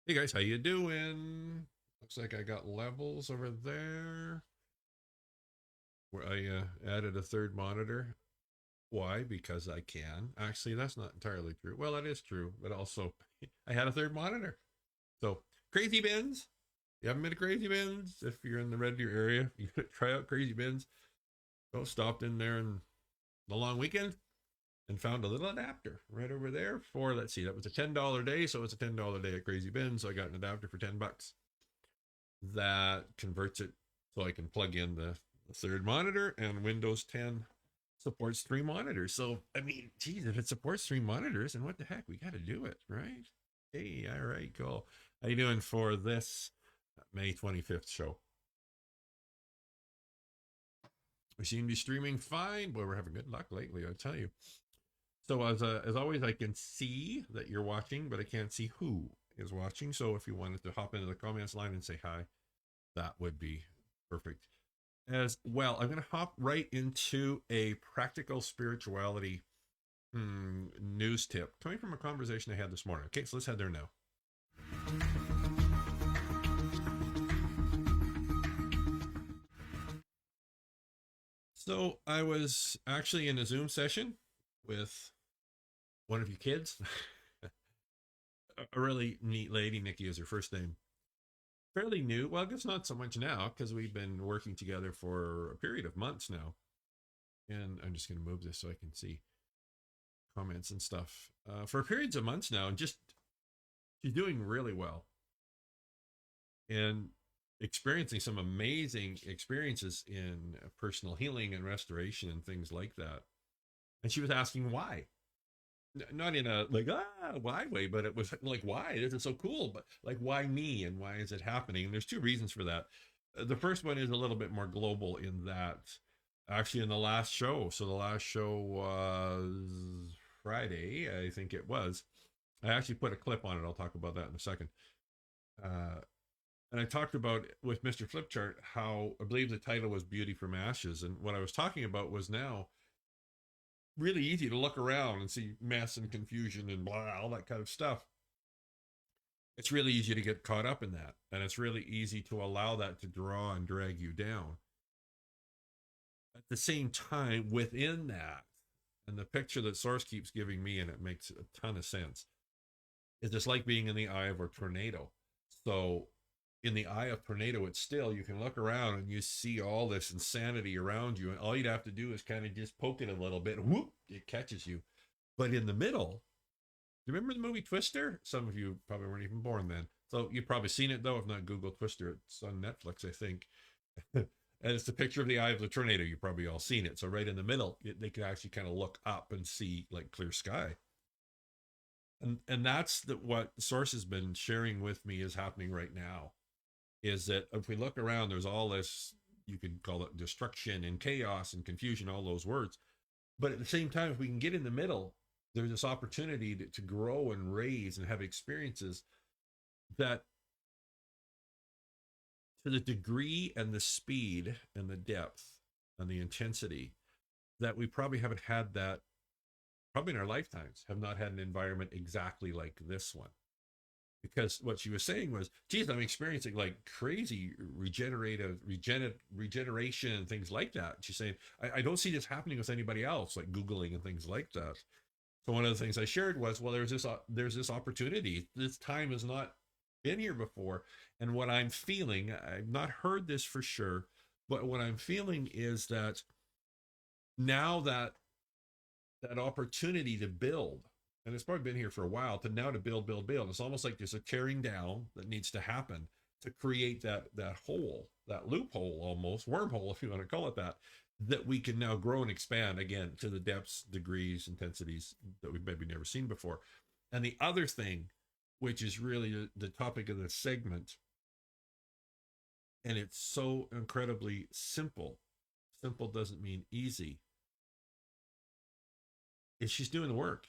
Hey guys, how you doing? Looks like I got levels over there where I added a third monitor. Why? Because I can. Actually, that's not entirely true. Well, that is true, but also I had a third monitor. So Crazy Bins. You haven't been to Crazy Bins? If you're in the Red Deer area, you could try out Crazy Bins. Go stopped in there in the long weekend and found a little adapter right over there for, let's see, that was a $10 day, so it's a $10 day at Crazy Bins. So I got an adapter for $10 that converts it so I can plug in the third monitor, and Windows 10 supports three monitors. So, I mean, geez, if it supports three monitors, then what the heck? We got to do it, right? Hey, all right, cool. How you doing for this May 25th show? We seem to be streaming fine. Boy, we're having good luck lately, I'll tell you. So as always, I can see that you're watching, but I can't see who is watching. So if you wanted to hop into the comments line and say hi, that would be perfect. As well, I'm going to hop right into a practical spirituality news tip coming from a conversation I had this morning. Okay, so let's head there now. So I was actually in a Zoom session with one of you kids, a really neat lady. Nikki is her first name. Fairly new. Well, I guess not so much now because we've been working together for a period of months now. And I'm just going to move this so I can see comments and stuff for periods of months now. And just she's doing really well and experiencing some amazing experiences in personal healing and restoration and things like that. And she was asking why. Not in a like why way, but it was like why this is so cool, but like why me and why is it happening? And there's two reasons for that. The first one is a little bit more global in that actually in the last show. So the last show was Friday, I think it was. I actually put a clip on it. I'll talk about that in a second. Uh, and I talked about with Mr. Flipchart how I believe the title was Beauty from Ashes. And what I was talking about was now really easy to look around and see mess and confusion and blah, all that kind of stuff. It's really easy to get caught up in that. And it's really easy to allow that to draw and drag you down. At the same time, within that, and the picture that Source keeps giving me, and it makes a ton of sense, is just like being in the eye of a tornado. So in the eye of tornado, it's still, you can look around and you see all this insanity around you, and all you'd have to do is kind of just poke it a little bit, whoop, it catches you. But in the middle, do you remember the movie Twister? Some of you probably weren't even born then, so you've probably seen it though. If not, Google Twister. It's on Netflix, I think. And it's the picture of the eye of the tornado. You've probably all seen it. So right in the middle, they can actually kind of look up and see like clear sky. And that's what Source has been sharing with me is happening right now. Is that if we look around, there's all this, you could call it destruction and chaos and confusion, all those words. But at the same time, if we can get in the middle, there's this opportunity to grow and raise and have experiences that, to the degree and the speed and the depth and the intensity, that we probably haven't had that, probably in our lifetimes, have not had an environment exactly like this one. Because what she was saying was, geez, I'm experiencing like crazy regeneration and things like that. She's saying, I don't see this happening with anybody else, like Googling and things like that. So one of the things I shared was, well, there's this opportunity. This time has not been here before, and what I'm feeling, I've not heard this for sure, but what I'm feeling is that now that opportunity to build, and it's probably been here for a while, to now to build. It's almost like there's a tearing down that needs to happen to create that hole, that loophole, almost wormhole, if you want to call it that, that we can now grow and expand again to the depths, degrees, intensities that we've maybe never seen before. And the other thing, which is really the topic of this segment, and it's so incredibly simple. Simple doesn't mean easy. Is she's doing the work.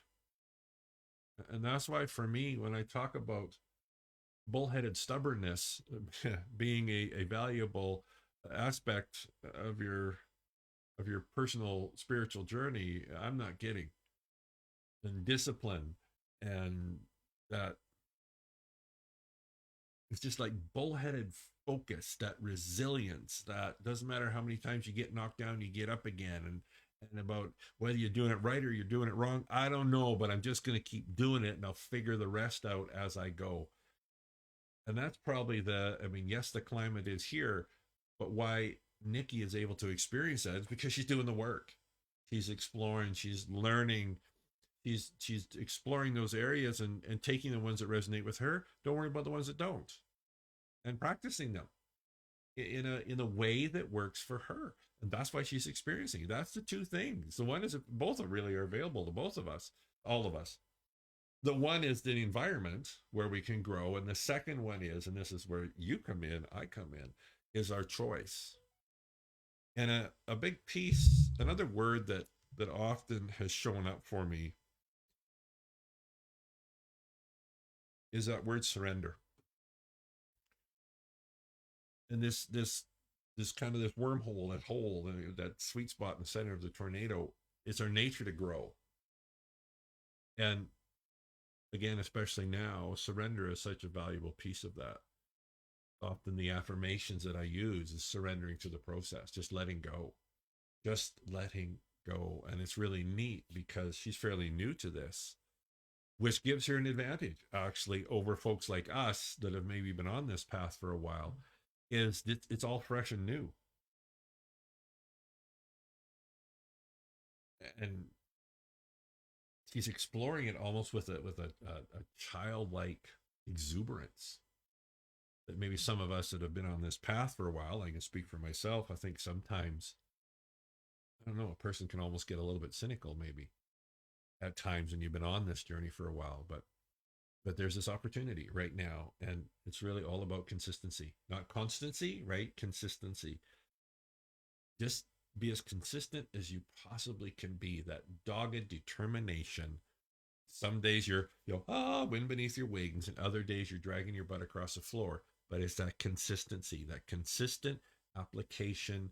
And that's why for me, when I talk about bullheaded stubbornness being a valuable aspect of your personal spiritual journey, I'm not kidding. And discipline and that It's just like bullheaded focus, that resilience, that doesn't matter how many times you get knocked down, you get up again. And about whether you're doing it right or you're doing it wrong, I don't know, but I'm just going to keep doing it and I'll figure the rest out as I go. And that's probably I mean, yes, the climate is here, but why Nikki is able to experience that is because she's doing the work. She's exploring, she's learning, she's exploring those areas and taking the ones that resonate with her. Don't worry about the ones that don't, and practicing them in a way that works for her. And that's why she's experiencing it. That's the two things. The one is both really are available to both of us, all of us. The one is the environment where we can grow, and the second one is, and this is where you come in, I come in, is our choice. And a big piece, another word that often has shown up for me is that word surrender. And this kind of this wormhole, that hole, that sweet spot in the center of the tornado, it's our nature to grow. And again, especially now, surrender is such a valuable piece of that. Often the affirmations that I use is surrendering to the process, just letting go, just letting go. And it's really neat because she's fairly new to this, which gives her an advantage actually over folks like us that have maybe been on this path for a while. Is it's all fresh and new. And she's exploring it almost with a childlike exuberance that maybe some of us that have been on this path for a while, I can speak for myself, I think sometimes, I don't know, a person can almost get a little bit cynical maybe at times when you've been on this journey for a while. But there's this opportunity right now, and it's really all about consistency, not constancy, right? Consistency. Just be as consistent as you possibly can be. That dogged determination. Some days wind beneath your wings, and other days you're dragging your butt across the floor. But it's that consistency, that consistent application.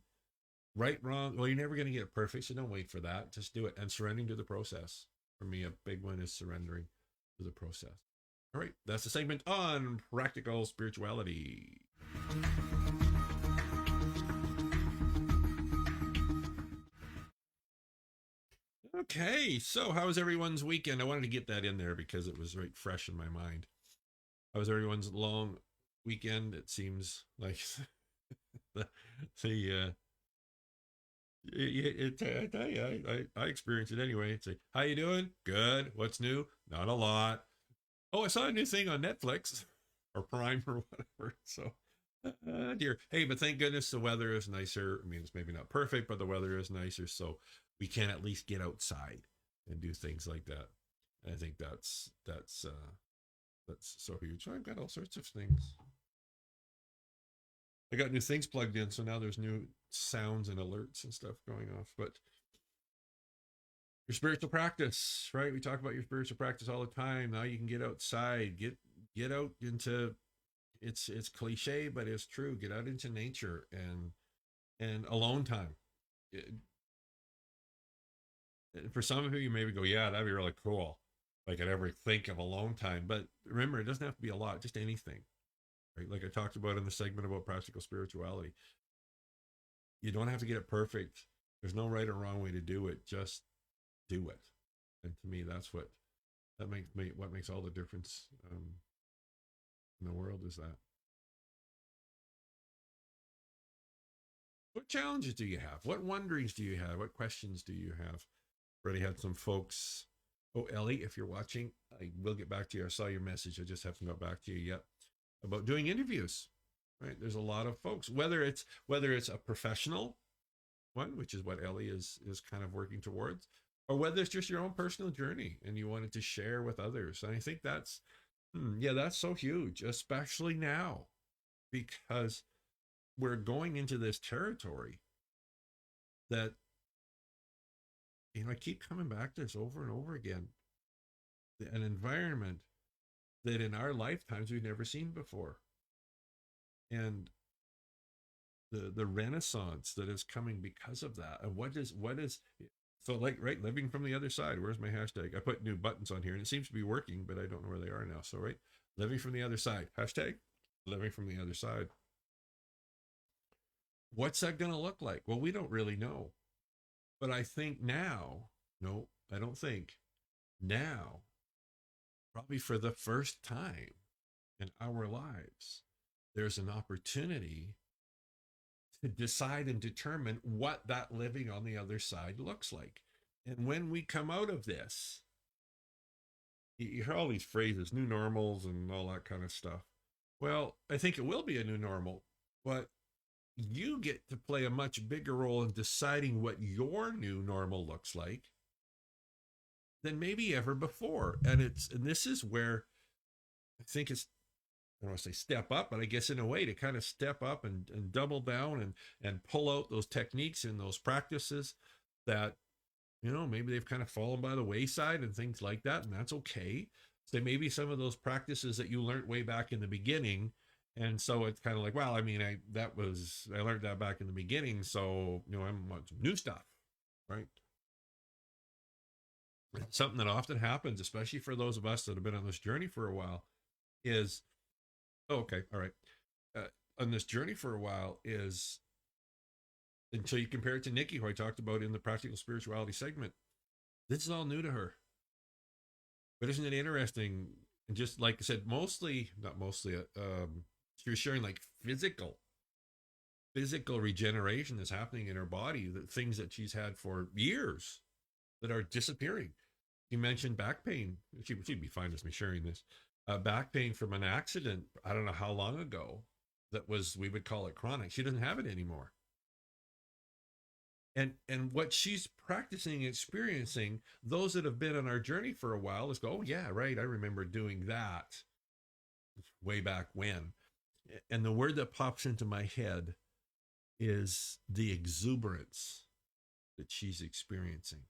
Right, wrong. Well, you're never going to get it perfect, so don't wait for that. Just do it. And surrendering to the process. For me, a big one is surrendering to the process. All right, that's the segment on practical spirituality. Okay, so how was everyone's weekend? I wanted to get that in there because it was right fresh in my mind. How was everyone's long weekend? It seems like I tell you, I experienced it anyway. It's like, how you doing? Good. What's new? Not a lot. Oh, I saw a new thing on Netflix or Prime or whatever. So, dear. Hey, but thank goodness the weather is nicer. I mean, it's maybe not perfect, but the weather is nicer, so we can at least get outside and do things like that. And I think that's so huge. So I've got all sorts of things. I got new things plugged in, so now there's new sounds and alerts and stuff going off. But your spiritual practice, right? We talk about your spiritual practice all the time. Now you can get outside, get out into, it's cliche, but it's true. Get out into nature and alone time. For some of you maybe go, yeah, that'd be really cool. Like I'd ever think of alone time. But remember, it doesn't have to be a lot, just anything. Right? Like I talked about in the segment about practical spirituality. You don't have to get it perfect. There's no right or wrong way to do it. Just do it. And to me, what makes all the difference in the world is that. What challenges do you have? What wonderings do you have? What questions do you have? Already had some folks. Oh, Ellie, if you're watching, I will get back to you. I saw your message. I just haven't got back to you yet about doing interviews. Right? There's a lot of folks, whether it's a professional one, which is what Ellie is kind of working towards, or whether it's just your own personal journey and you wanted to share with others. And I think that's so huge, especially now, because we're going into this territory that, I keep coming back to this over and over again. An environment that in our lifetimes we've never seen before. And the renaissance that is coming because of that. And what is so, like, right, living from the other side. Where's my hashtag? I put new buttons on here and it seems to be working, but I don't know where they are now. So, right, living from the other side, hashtag living from the other side. What's that going to look like? Well, we don't really know. But I think now, no, I don't think now, probably for the first time in our lives, there's an opportunity to decide and determine what that living on the other side looks like. And when we come out of this, you hear all these phrases, new normals and all that kind of stuff. Well, I think it will be a new normal, but you get to play a much bigger role in deciding what your new normal looks like than maybe ever before. And this is where I think it's, I don't want to say step up, but I guess in a way to kind of step up and double down and pull out those techniques and those practices that, maybe they've kind of fallen by the wayside and things like that. And that's okay. So maybe some of those practices that you learned way back in the beginning. And so it's kind of like, well, I mean, I learned that back in the beginning. So, I'm on some new stuff, right? It's something that often happens, especially for those of us that have been on this journey for a while, is, oh, okay, all right. On this journey for a while is until you compare it to Nikki, who I talked about in the practical spirituality segment. This is all new to her. But isn't it interesting? And just like I said, not mostly, she was sharing like physical regeneration is happening in her body, the things that she's had for years that are disappearing. You mentioned back pain. She'd be fine with me sharing this. Back pain from an accident, I don't know how long ago, that was, we would call it chronic. She doesn't have it anymore. And what she's practicing, experiencing, those that have been on our journey for a while is go, oh yeah, right, I remember doing that way back when. And the word that pops into my head is the exuberance that she's experiencing.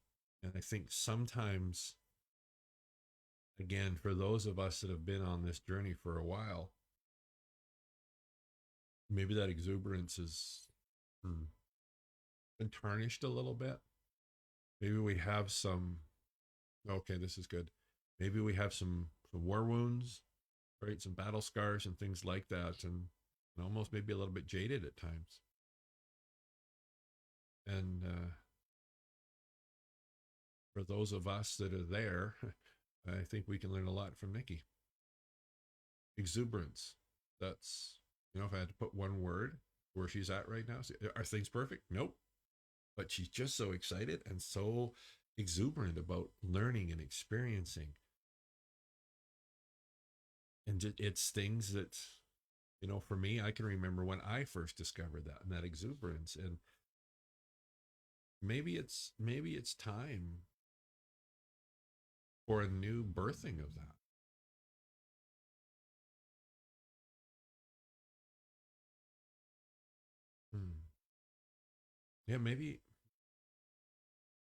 And I think sometimes, again, for those of us that have been on this journey for a while, maybe that exuberance has been tarnished a little bit. Maybe we have some, okay, this is good. Maybe we have some war wounds, right? Some battle scars and things like that. And almost maybe a little bit jaded at times. And for those of us that are there, I think we can learn a lot from Nikki. Exuberance. That's, if I had to put one word where she's at right now, are things perfect? Nope. But she's just so excited and so exuberant about learning and experiencing. And it's things that, for me, I can remember when I first discovered that and that exuberance. And maybe it's time for a new birthing of that. Yeah, maybe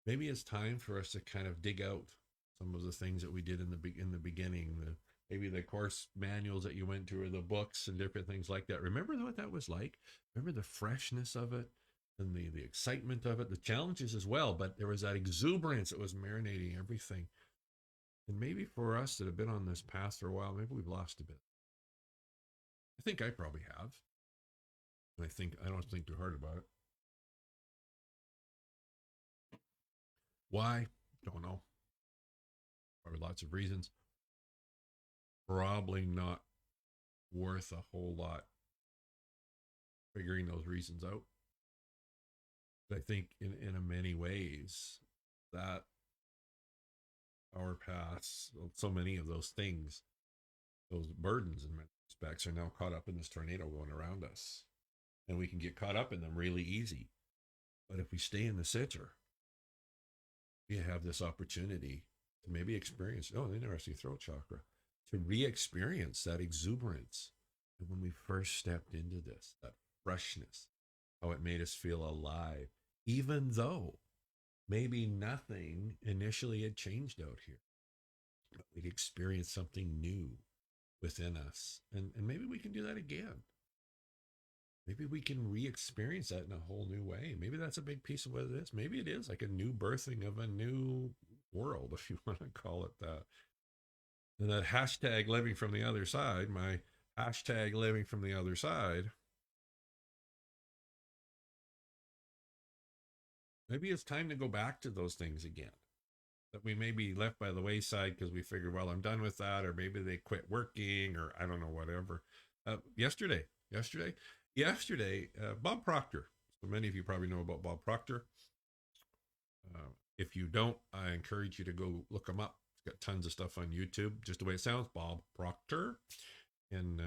it's time for us to kind of dig out some of the things that we did in the beginning. Maybe the course manuals that you went to, or the books and different things like that. Remember what that was like? Remember the freshness of it and the excitement of it, the challenges as well. But there was that exuberance that was marinating everything. And maybe for us that have been on this path for a while, maybe we've lost a bit. I think I probably have. And I don't think too hard about it. Why? Don't know. Probably lots of reasons. Probably not worth a whole lot figuring those reasons out. But I think in many ways that our paths, so many of those things, those burdens in many respects, are now caught up in this tornado going around us. And we can get caught up in them really easy. But if we stay in the center, we have this opportunity to maybe experience, an interesting throat chakra, to re-experience that exuberance. And when we first stepped into this, that freshness, how it made us feel alive, even though maybe nothing initially had changed out here. But we'd experienced something new within us. And maybe we can do that again. Maybe we can re-experience that in a whole new way. Maybe that's a big piece of what it is. Maybe it is like a new birthing of a new world, if you want to call it that. And that hashtag living from the other side, my Hashtag living from the other side. Maybe it's time to go back to those things again that we maybe left by the wayside because we figured, well, I'm done with that, or maybe they quit working, or I don't know, whatever. Yesterday, Bob Proctor. So many of you probably know about Bob Proctor. If you don't, I encourage you to go look him up. He's got tons of stuff on YouTube, just the way it sounds, Bob Proctor. And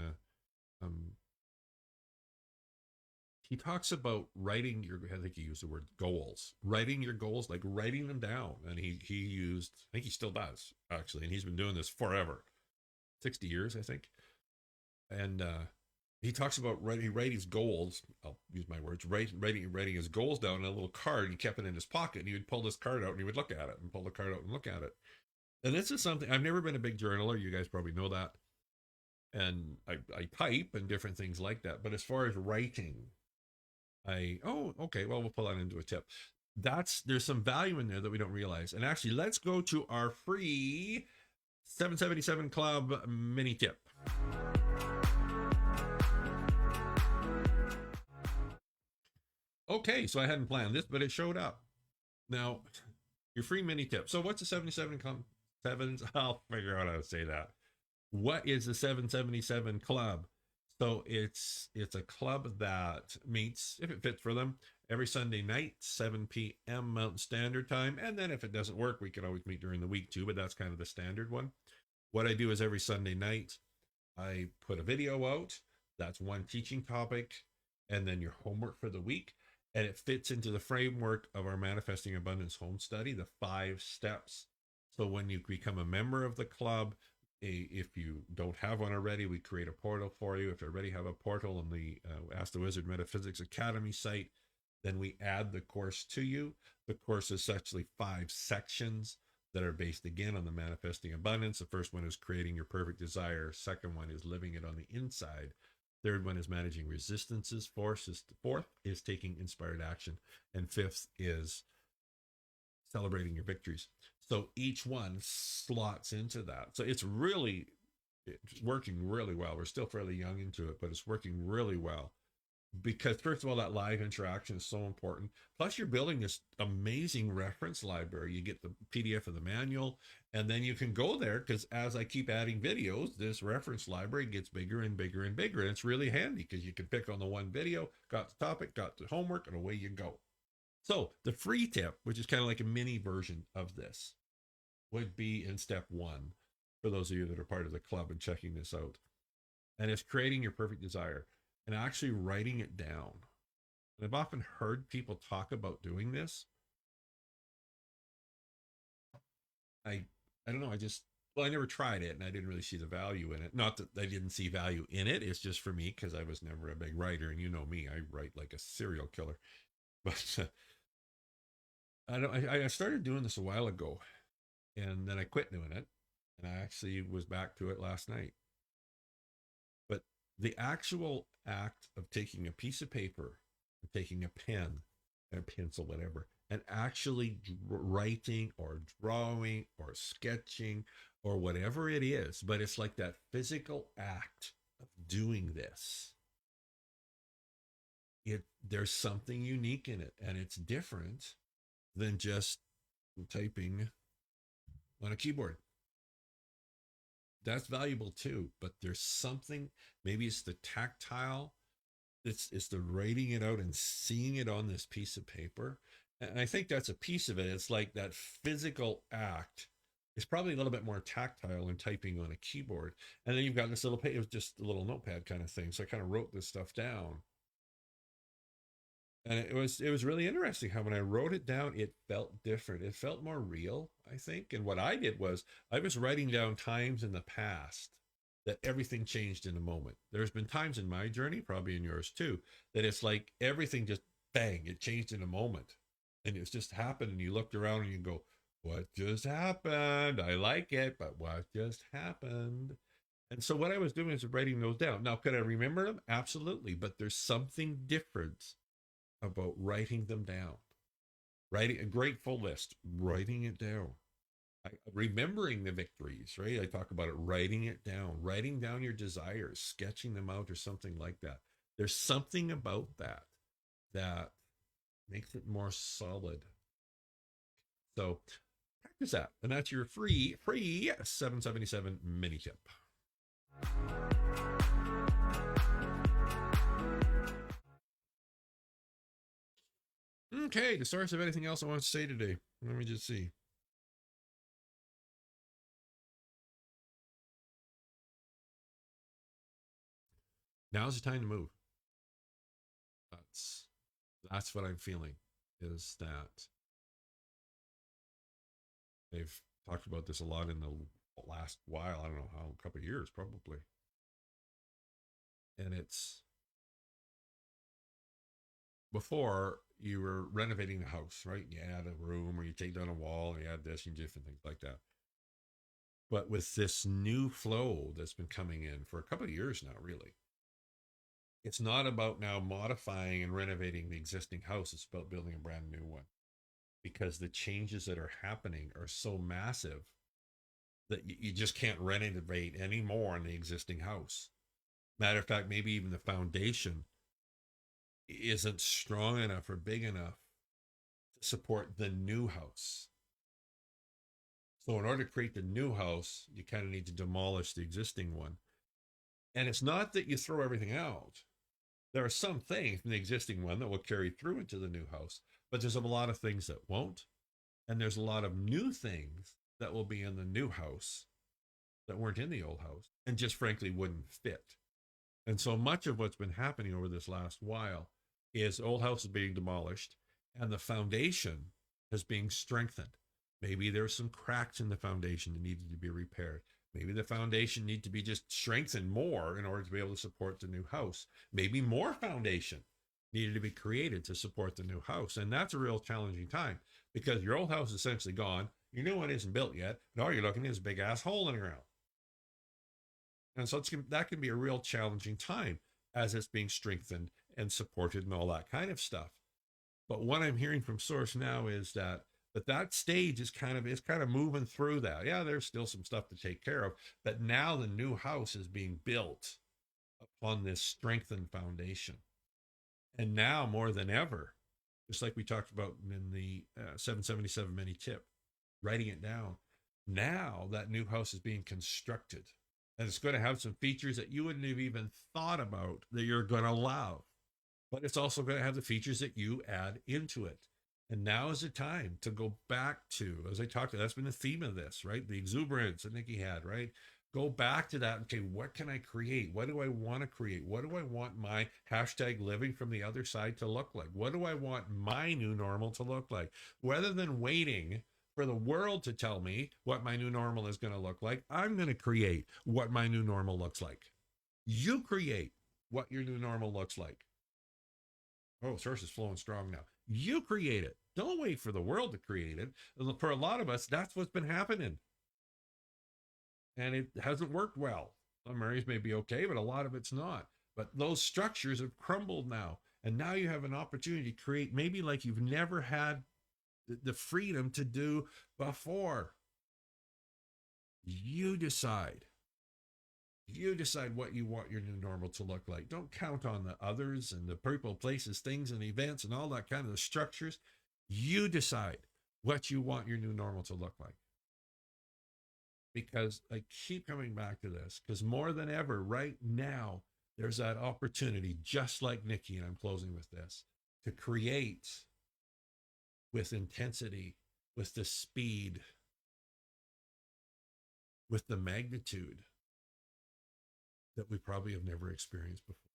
he talks about writing your, I think he used the word goals, writing your goals, like writing them down. And he used, I think he still does actually, and he's been doing this forever, 60 years, I think. And he talks about writing his goals. I'll use my words, writing his goals down on a little card. He kept it in his pocket, and he would pull this card out and he would look at it and pull the card out and look at it. And this is something, I've never been a big journaler. You guys probably know that. And I type and different things like that. But as far as writing, okay, well, we'll pull that into a tip. There's some value in there that we don't realize. And actually, let's go to our free 777 Club mini tip. Okay, so I hadn't planned this, but it showed up. Now, your free mini tip. So what's a 77 Club? I'll figure out how to say that. What is the 777 Club? So it's a club that meets, if it fits for them, every Sunday night, 7 p.m. Mountain Standard Time. And then if it doesn't work, we can always meet during the week too, but that's kind of the standard one. What I do is every Sunday night, I put a video out. That's one teaching topic, and then your homework for the week. And it fits into the framework of our Manifesting Abundance home study, the 5 steps. So when you become a member of the club, if you don't have one already, we create a portal for you. If you already have a portal on the Ask the Wizard Metaphysics Academy site, then we add the course to you. The course is actually 5 sections that are based again on the Manifesting Abundance. The first one is creating your perfect desire. Second one is living it on the inside. Third one is managing resistances. Fourth is taking inspired action. And fifth is celebrating your victories. So each one slots into that. So it's working really well. We're still fairly young into it, but it's working really well. Because first of all, that live interaction is so important. Plus you're building this amazing reference library. You get the PDF of the manual, and then you can go there, because as I keep adding videos, this reference library gets bigger and bigger and bigger. And it's really handy because you can pick on the one video, got the topic, got the homework, and away you go. So the free tip, which is kind of like a mini version of this, would be in step 1 for those of you that are part of the club and checking this out. And it's creating your perfect desire and actually writing it down. And I've often heard people talk about doing this. I don't know. I never tried it, and I didn't really see the value in it. Not that I didn't see value in it. It's just for me, because I was never a big writer, and you know me, I write like a serial killer. But I started doing this a while ago, and then I quit doing it, and I actually was back to it last night. But the actual act of taking a piece of paper, and taking a pen, and a pencil, whatever, and actually writing or drawing or sketching or whatever it is, but it's like that physical act of doing this. There's something unique in it, and it's different than just typing on a keyboard. That's valuable too, but there's something, maybe it's the tactile, it's the writing it out and seeing it on this piece of paper. And I think that's a piece of it. It's like that physical act. It's probably a little bit more tactile than typing on a keyboard. And then you've got this little page, it was just a little notepad kind of thing. So I kind of wrote this stuff down. And it was really interesting how when I wrote it down, it felt different. It felt more real, I think. And what I did was I was writing down times in the past that everything changed in a moment. There's been times in my journey, probably in yours too, that it's like everything just bang, it changed in a moment. And it's just happened, and you looked around and you go, what just happened? I like it, but what just happened? And so what I was doing is writing those down. Now, could I remember them? Absolutely. But there's something different about writing them down. Writing a grateful list, writing it down. Remembering the victories, right? I talk about it, writing down your desires, sketching them out, or something like that. There's something about that makes it more solid. So practice that. And that's your free 777 mini tip. Okay, the source of anything else I want to say today. Let me just see. Now's the time to move. That's that's what I'm feeling, is that they've talked about this a lot in the last while. I don't know how, a couple of years probably. And it's before you were renovating the house, right? You add a room or you take down a wall and you add this and different things like that. But with this new flow that's been coming in for a couple of years now, really, it's not about now modifying and renovating the existing house. It's about building a brand new one, because the changes that are happening are so massive that you just can't renovate anymore in the existing house. Matter of fact, maybe even the foundation isn't strong enough or big enough to support the new house. So, in order to create the new house, you kind of need to demolish the existing one. And it's not that you throw everything out. There are some things in the existing one that will carry through into the new house, but there's a lot of things that won't. And there's a lot of new things that will be in the new house that weren't in the old house and just frankly wouldn't fit. And so much of what's been happening over this last while is old house is being demolished and the foundation is being strengthened. Maybe there's some cracks in the foundation that needed to be repaired. Maybe the foundation need to be just strengthened more in order to be able to support the new house. Maybe more foundation needed to be created to support the new house. And that's a real challenging time, because your old house is essentially gone. Your new one isn't built yet. And all you're looking at is a big ass hole in the ground. And so that can be a real challenging time as it's being strengthened and supported and all that kind of stuff. But what I'm hearing from source now is that stage is kind of moving through that. Yeah, there's still some stuff to take care of, but now the new house is being built upon this strengthened foundation. And now more than ever, just like we talked about in the 777 mini tip, writing it down, now that new house is being constructed, and it's going to have some features that you wouldn't have even thought about that you're going to love. But it's also going to have the features that you add into it. And now is the time to go back to, as I talked about, that's been the theme of this, right? The exuberance that Nikki had, right? Go back to that. Okay, what can I create? What do I want to create? What do I want my hashtag living from the other side to look like? What do I want my new normal to look like? Rather than waiting for the world to tell me what my new normal is going to look like, I'm going to create what my new normal looks like. You create what your new normal looks like. Oh, source is flowing strong now. You create it. Don't wait for the world to create it. For a lot of us, that's what's been happening. And it hasn't worked well. Some areas may be okay, but a lot of it's not. But those structures have crumbled now. And now you have an opportunity to create maybe like you've never had the freedom to do before. You decide. You decide what you want your new normal to look like. Don't count on the others and the people, places, things, and events and all that kind of structures. You decide what you want your new normal to look like. Because I keep coming back to this, because more than ever, right now, there's that opportunity, just like Nikki, and I'm closing with this, to create with intensity, with the speed, with the magnitude that we probably have never experienced before.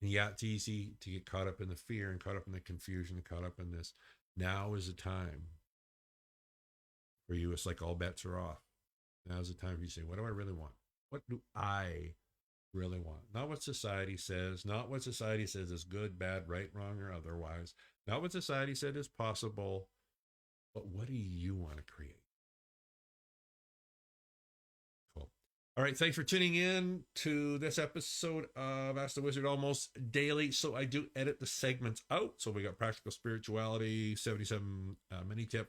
And yeah, it's easy to get caught up in the fear and caught up in the confusion and caught up in this. Now is the time for you. It's like all bets are off. Now is the time for you to say, what do I really want? What do I really want? Not what society says, not what society says is good, bad, right, wrong, or otherwise. Not what society said is possible, but what do you want to create? Cool. All right, thanks for tuning in to this episode of Ask the Wizard almost daily. So I do edit the segments out. So we got Practical Spirituality, 77 mini tip,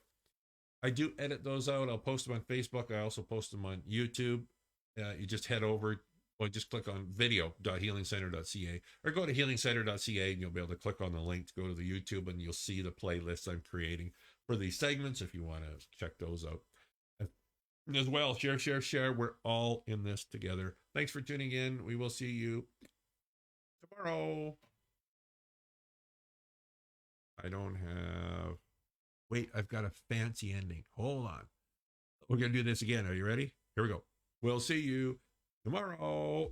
I do edit those out. I'll post them on Facebook. I also post them on YouTube. You just head over or just click on video.healingcenter.ca or go to healingcenter.ca and you'll be able to click on the link to go to the YouTube and you'll see the playlists I'm creating for these segments if you want to check those out. As well, share. We're all in this together. Thanks for tuning in. We will see you tomorrow. I don't have... Wait, I've got a fancy ending. Hold on. We're going to do this again. Are you ready? Here we go. We'll see you tomorrow.